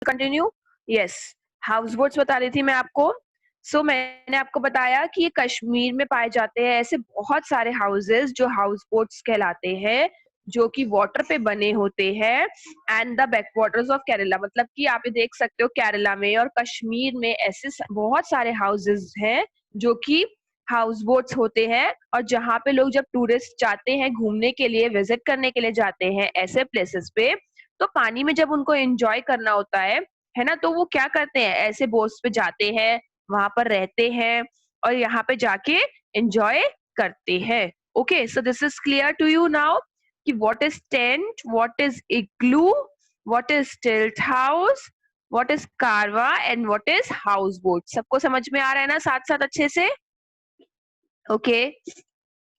Continue. Yes, house boats बता रही थी मैं आपको। मैंने आपको बताया कि ये कश्मीर में पाए जाते हैं ऐसे बहुत सारे हाउसेस जो हाउस बोट्स कहलाते हैं, जो कि वाटर पे बने होते हैं and the backwaters of Kerala. मतलब कि आप ये देख सकते हो केरला में और कश्मीर में ऐसे बहुत सारे हाउसेस हैं जो कि हाउस बोट्स होते हैं, और जहाँ पे लोग जब टूरिस्ट जाते हैं घूमने के लिए, विजिट करने के लिए जाते हैं ऐसे प्लेसेस पे, तो पानी में जब उनको एंजॉय करना होता है ना, तो वो क्या करते हैं, ऐसे बोट्स पे जाते हैं, वहां पर रहते हैं और यहाँ पे जाके एंजॉय करते हैं। Okay, so this is clear to you now कि what is tent, what is igloo, what is tilt house, what is caravan and what is houseboat. सबको समझ में आ रहा है ना साथ साथ अच्छे से? Okay,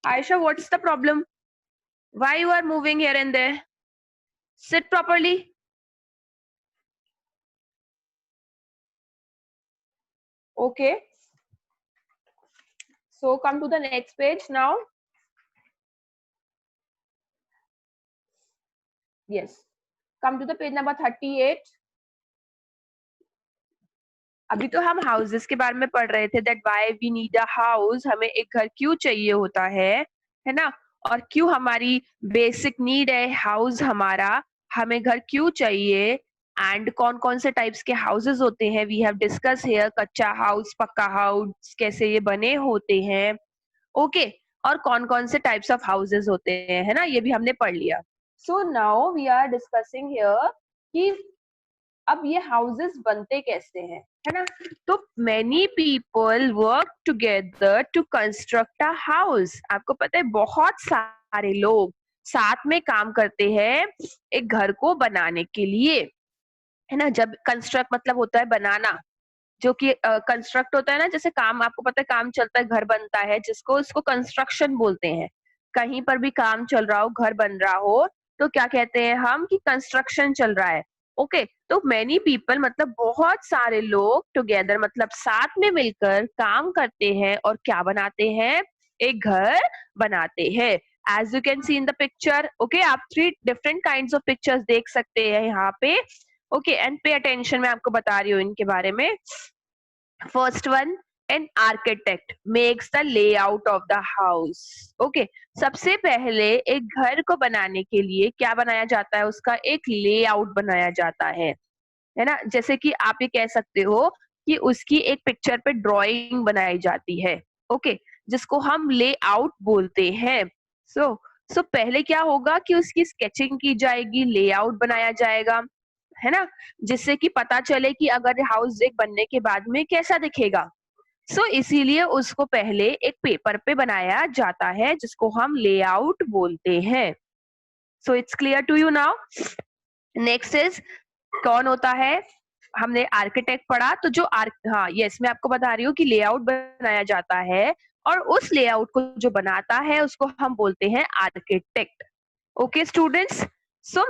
Ayesha, what's the problem? Why you are moving here and there? Sit properly. Okay, so come to the next page now. Yes, come to the page number 38. अभी तो हम हाउसेस के बारे में पढ़ रहे थे, that why we need a house, हमें एक घर क्यों चाहिए होता है ना, और क्यों हमारी बेसिक नीड है हाउस हमारा, हमें घर क्यों चाहिए, एंड कौन कौन से टाइप्स के हाउसेस होते हैं, वी हैव डिस्कस हियर, कच्चा हाउस, पक्का हाउस, कैसे ये बने होते हैं। ओके, और कौन कौन से टाइप्स ऑफ हाउसेस होते हैं, है ना, ये भी हमने पढ़ लिया। So now we are discussing here कि अब ये हाउसेस बनते कैसे हैं, है ना। तो many people work together to construct a house. आपको पता है बहुत सारे लोग साथ में काम करते हैं एक घर को बनाने के लिए, है ना। जब कंस्ट्रक्ट मतलब होता है बनाना, जो कि कंस्ट्रक्ट होता है ना, जैसे काम, आपको पता है काम चलता है, घर बनता है, जिसको इसको कंस्ट्रक्शन बोलते हैं। कहीं पर भी काम चल रहा हो, घर बन रहा हो, तो क्या कहते हैं हम कि कंस्ट्रक्शन चल रहा है। ओके, तो मेनी पीपल मतलब बहुत सारे लोग, टुगेदर मतलब साथ में मिलकर काम करते हैं और क्या बनाते हैं, एक घर बनाते हैं। As you can see in the picture, okay, आप 3 डिफरेंट काइंड्स ऑफ पिक्चर्स देख सकते हैं यहाँ पे। ओके, एंड पे अटेंशन, मैं आपको बता रही हूँ इनके बारे में। First one, an architect makes the layout of the house. Okay, सबसे पहले एक घर को बनाने के लिए क्या बनाया जाता है, उसका एक लेआउट बनाया जाता है ना। जैसे कि आप ये कह सकते हो कि उसकी एक पिक्चर पे ड्राइंग बनाई जाती है। ओके, जिसको हम लेआउट बोलते हैं। सो पहले क्या होगा कि उसकी स्केचिंग की जाएगी, लेआउट बनाया जाएगा, है ना, जिससे कि पता चले कि अगर हाउस एक बनने के बाद में कैसा दिखेगा। इसीलिए उसको पहले एक पेपर पे बनाया जाता है, जिसको हम लेआउट बोलते हैं। It's clear to you now. Next is, कौन होता है, हमने आर्किटेक्ट पढ़ा, तो जो हाँ यस, मैं आपको बता रही हूँ कि लेआउट बनाया जाता है, और उस लेआउट को जो बनाता है उसको हम बोलते हैं आर्किटेक्ट। ओके स्टूडेंट्स,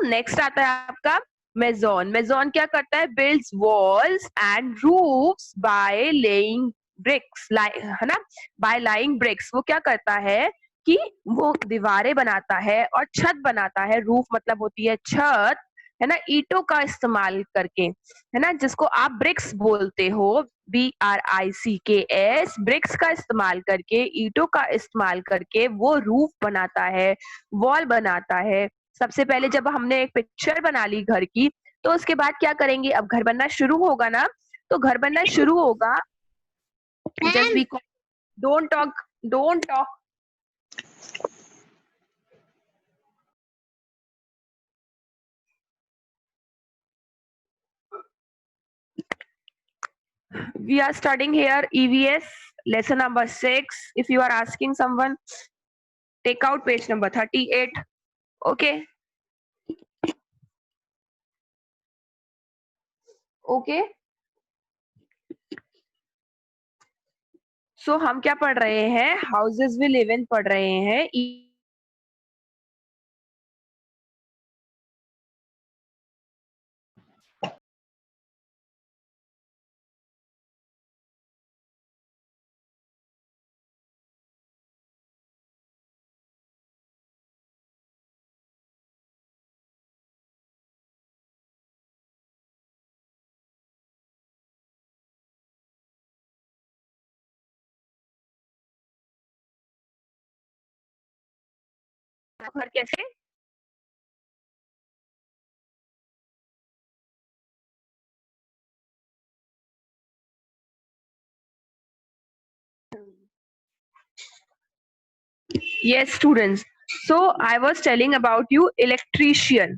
नेक्स्ट आता है आपका मेजोन। मेजोन क्या करता है, builds walls and roofs by laying bricks, है ना, बाय लाइंग ब्रिक्स। वो क्या करता है कि वो दीवारें बनाता है और छत बनाता है। रूफ मतलब होती है छत, है ना, ईंटों का इस्तेमाल करके, है ना, जिसको आप ब्रिक्स बोलते हो, BRICKS, ब्रिक्स का इस्तेमाल करके, ईंटों का इस्तेमाल करके वो रूफ बनाता है, वॉल बनाता है। सबसे पहले जब हमने एक पिक्चर बना ली घर की, तो उसके बाद क्या करेंगे, अब घर बनना शुरू होगा ना, तो घर बनना शुरू होगा। Just be, don't talk, don't talk. We are studying here EVS lesson number 6. If you are asking someone, take out page number 38. Okay. Okay. हम क्या पढ़ रहे हैं, हाउसेस वी लिव इन पढ़ रहे हैं। घर कैसे? Yes, students. So I was telling about you electrician,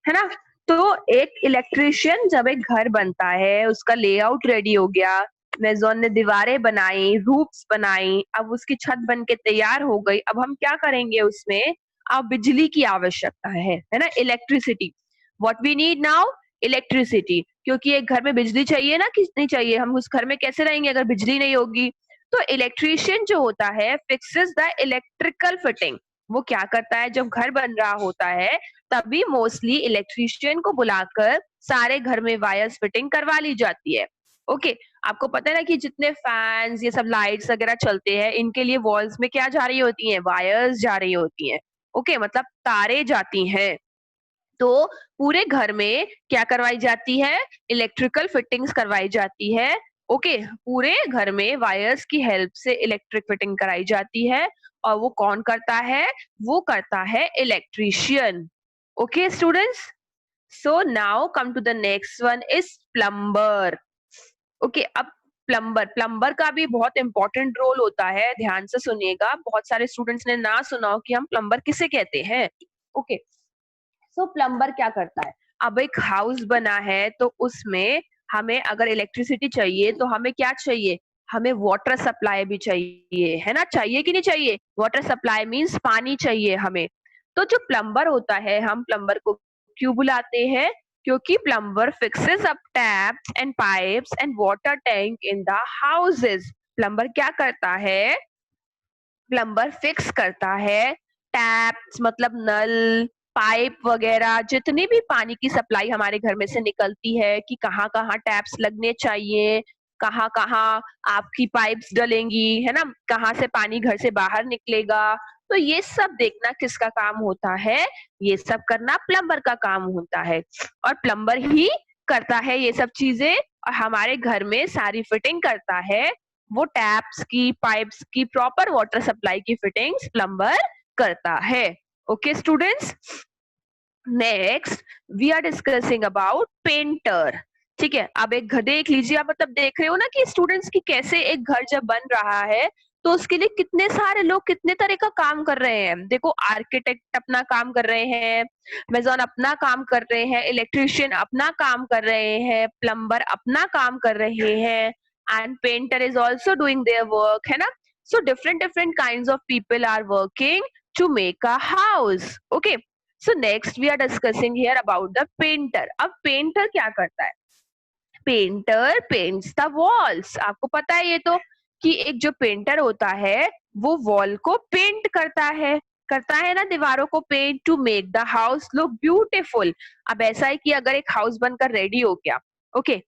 है ना? तो एक इलेक्ट्रिशियन जब एक घर बनता है, उसका लेआउट रेडी हो गया, मेज़ोन ने दीवारें बनाई, रूफ्स बनाई, अब उसकी छत बन के तैयार हो गई। अब हम क्या करेंगे उसमें? अब बिजली की आवश्यकता है ना? Electricity. What we need now? Electricity. क्योंकि एक घर में बिजली चाहिए ना, कि नहीं चाहिए? हम उस घर में कैसे रहेंगे अगर बिजली नहीं होगी? तो इलेक्ट्रीशियन जो होता है फिक्सेस द इलेक्ट्रिकल फिटिंग। वो क्या करता है जब घर बन रहा होता है तभी मोस्टली इलेक्ट्रीशियन को बुलाकर सारे घर में वायर्स फिटिंग करवा ली जाती है। ओके, आपको पता है ना कि जितने फैंस ये सब लाइट्स वगैरह चलते हैं इनके लिए वॉल्स में क्या जा रही होती हैं? वायर्स जा रही होती हैं। ओके, मतलब तारे जाती हैं। तो पूरे घर में क्या करवाई जाती है? इलेक्ट्रिकल फिटिंग्स करवाई जाती है। ओके, पूरे घर में वायर्स की हेल्प से इलेक्ट्रिक फिटिंग कराई जाती है। और वो कौन करता है? वो करता है electrician. Okay students, so now come to the next one is plumber. Okay, अब प्लम्बर प्लम्बर का भी बहुत इंपॉर्टेंट रोल होता है। ध्यान से सुनिएगा, बहुत सारे स्टूडेंट्स ने ना सुना हो कि हम प्लम्बर किसे कहते हैं। ओके, सो प्लम्बर क्या करता है? अब एक हाउस बना है तो उसमें हमें अगर इलेक्ट्रिसिटी चाहिए तो हमें क्या चाहिए? हमें वाटर सप्लाई भी चाहिए, है ना? चाहिए कि नहीं चाहिए? वाटर सप्लाई मीन्स पानी चाहिए हमें। तो जो प्लम्बर होता है, हम प्लम्बर को क्यों बुलाते हैं? क्योंकि plumber fixes up taps and pipes and water tank in the houses. Plumber क्या करता है? प्लम्बर फिक्स करता है टैप्स मतलब नल, पाइप वगैरह जितनी भी पानी की सप्लाई हमारे घर में से निकलती है कि कहाँ-कहाँ टैप्स लगने चाहिए, कहाँ-कहाँ आपकी पाइप्स डलेंगी, है ना? कहाँ से पानी घर से बाहर निकलेगा। तो ये सब देखना किसका काम होता है? ये सब करना प्लम्बर का काम होता है। और प्लम्बर ही करता है ये सब चीज़ें और हमारे घर में सारी फिटिंग करता है। वो टैप्स की, पाइप्स की, प्रॉपर वाटर सप्लाई की फिटिंग्स प्लम्बर करता है। Okay students, next we are discussing about painter. ठीक है, अब एक घर देख लीजिए, आप मतलब देख रहे हो ना कि स्टूडेंट्स की कैसे एक घर जब बन रहा है तो उसके लिए कितने सारे लोग कितने तरह का काम कर रहे हैं। देखो, आर्किटेक्ट अपना काम कर रहे हैं, मेजॉन अपना काम कर रहे हैं, इलेक्ट्रिशियन अपना काम कर रहे हैं, प्लम्बर अपना काम कर रहे हैं, and painter is also doing their work, है ना? So different different kind of people are working to make a house. Okay, so next we are discussing here about the painter. अब पेंटर क्या करता है? Painter paints the walls. आपको पता है ये तो कि एक जो पेंटर होता है वो वॉल को पेंट करता है ना, दीवारों को paint to make the house look beautiful. अब ऐसा है कि अगर एक हाउस बनकर रेडी हो गया, ओके,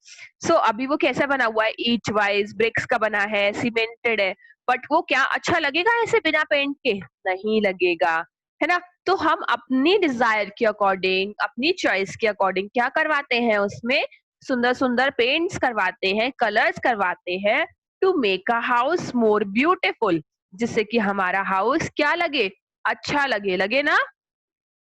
सो अभी वो कैसा बना हुआ है? ईच वाइज ब्रिक्स का बना है, सीमेंटेड है, बट वो क्या अच्छा लगेगा ऐसे बिना पेंट के? नहीं लगेगा, है ना? तो हम अपनी डिजायर के अकॉर्डिंग, अपनी चॉइस के अकॉर्डिंग क्या करवाते हैं? उसमें सुंदर सुंदर पेंट्स करवाते हैं, कलर्स करवाते हैं to make a house more beautiful, जिससे कि हमारा हाउस क्या लगे? अच्छा लगे, लगे ना?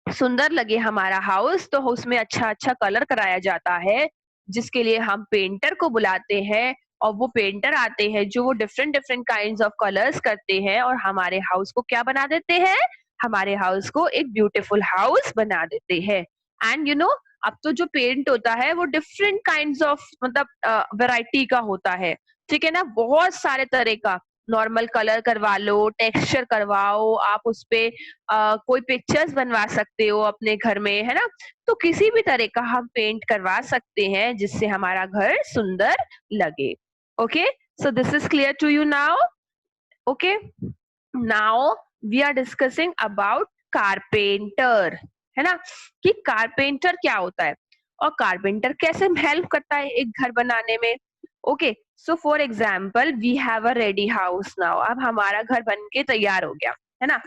सुंदर लगे हमारा हाउस, तो उसमें अच्छा अच्छा कलर कराया जाता है, जिसके लिए हम पेंटर को बुलाते हैं। और वो पेंटर आते हैं जो वो different different kinds of colours करते हैं और हमारे हाउस को क्या बना देते हैं? हमारे हाउस को एक ब्यूटीफुल हाउस बना देते हैं। एंड यू नो, अब तो जो पेंट होता है वो डिफरेंट काइंड्स ऑफ मतलब वैरायटी का होता है। ठीक है ना? बहुत सारे तरह का, नॉर्मल कलर करवा लो, टेक्सचर करवाओ, आप उस पे कोई पिक्चर्स बनवा सकते हो अपने घर में, है ना? तो किसी भी तरह का हम पेंट करवा सकते हैं जिससे हमारा घर सुंदर लगे। Okay, so this is clear to you now? Okay, now we are discussing about carpenter, है ना? कि कारपेंटर क्या होता है और कारपेंटर कैसे हेल्प करता है एक घर बनाने में। Okay, so for example we have a ready house now. अब हमारा घर बन के तैयार हो गया, है ना?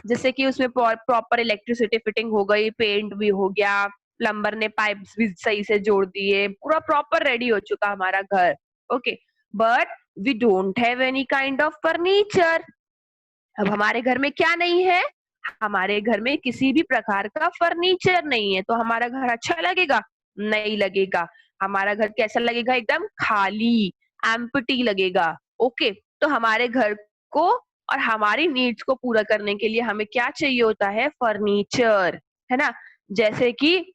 जैसे कि उसमें प्रॉपर इलेक्ट्रिसिटी फिटिंग हो गई, पेंट भी हो गया, प्लम्बर ने पाइप्स भी सही से जोड़ दिए, पूरा प्रॉपर रेडी हो चुका हमारा घर। Okay, but we don't have any kind of furniture. अब हमारे घर में क्या नहीं है? हमारे घर में किसी भी प्रकार का फर्नीचर नहीं है, तो हमारा घर अच्छा लगेगा? नहीं लगेगा। हमारा घर कैसा लगेगा? एकदम खाली, एम्प्टी लगेगा। ओके, तो हमारे घर को और हमारी नीड्स को पूरा करने के लिए हमें क्या चाहिए होता है? फर्नीचर, है ना? जैसे कि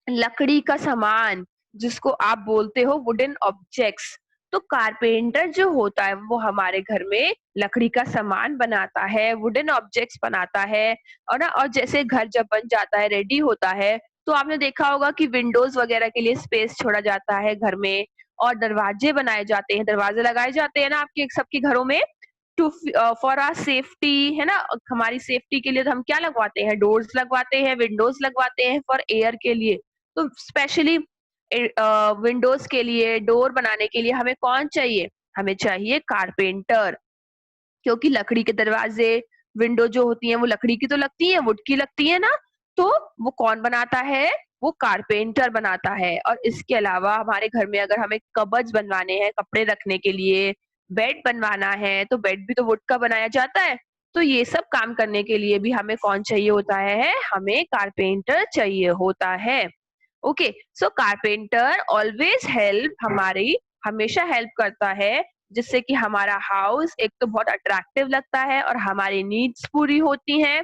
लकड़ी का सामान, जिसको आप बोलते हो वुडन ऑब्जेक्ट्स। तो कारपेंटर जो होता है वो हमारे घर में लकड़ी का सामान बनाता है, वुडन ऑब्जेक्ट्स बनाता है। और ना, और जैसे घर जब बन जाता है, रेडी होता है, तो आपने देखा होगा कि विंडोज वगैरह के लिए स्पेस छोड़ा जाता है घर में, और दरवाजे बनाए जाते हैं, दरवाजे लगाए जाते हैं ना आपके सबके घरों में, टू फॉर आवर सेफ्टी, है ना? हमारी सेफ्टी के लिए तो हम क्या लगवाते हैं? डोर्स लगवाते हैं, विंडोज लगवाते हैं फॉर एयर के लिए। तो स्पेशली विंडोज के लिए, डोर बनाने के लिए हमें कौन चाहिए? हमें चाहिए कारपेंटर। क्योंकि लकड़ी के दरवाजे, विंडो जो होती हैं वो लकड़ी की तो लगती है, वुड की लगती है ना, तो वो कौन बनाता है? वो कारपेंटर बनाता है। और इसके अलावा हमारे घर में अगर हमें कबर्ड्स बनवाने हैं कपड़े रखने के लिए, बेड बनवाना है, तो बेड भी तो वुड का बनाया जाता है। तो ये सब काम करने के लिए भी हमें कौन चाहिए होता है? हमें कारपेंटर चाहिए होता है। ओके, सो कारपेंटर ऑलवेज हेल्प, हमारी हमेशा हेल्प करता है, जिससे कि हमारा हाउस एक तो बहुत अट्रैक्टिव लगता है और हमारी नीड्स पूरी होती हैं,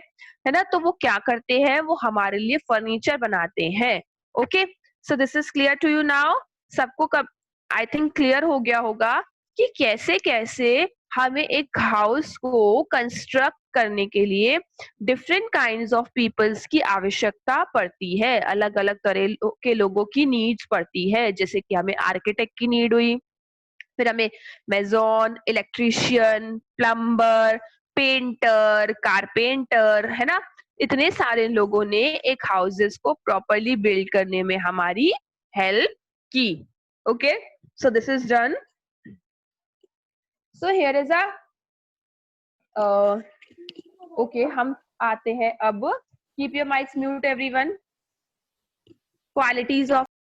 है ना? तो वो क्या करते हैं? वो हमारे लिए फर्नीचर बनाते हैं। Okay, so this is clear to you now? सबको कब आई थिंक क्लियर हो गया होगा कि कैसे कैसे हमें एक हाउस को कंस्ट्रक्ट करने के लिए डिफरेंट काइंड्स ऑफ पीपल्स की आवश्यकता पड़ती है, अलग अलग तरह के लोगों की नीड्स पड़ती है। जैसे कि हमें आर्किटेक्ट की नीड हुई, फिर हमें मेजॉन, इलेक्ट्रीशियन, प्लम्बर, पेंटर, कारपेंटर, है ना? इतने सारे लोगों ने एक हाउसेस को प्रॉपरली बिल्ड करने में हमारी हेल्प की। Okay, so this is done. So here is a okay, हम आते हैं अब, keep your mics mute everyone. Qualities of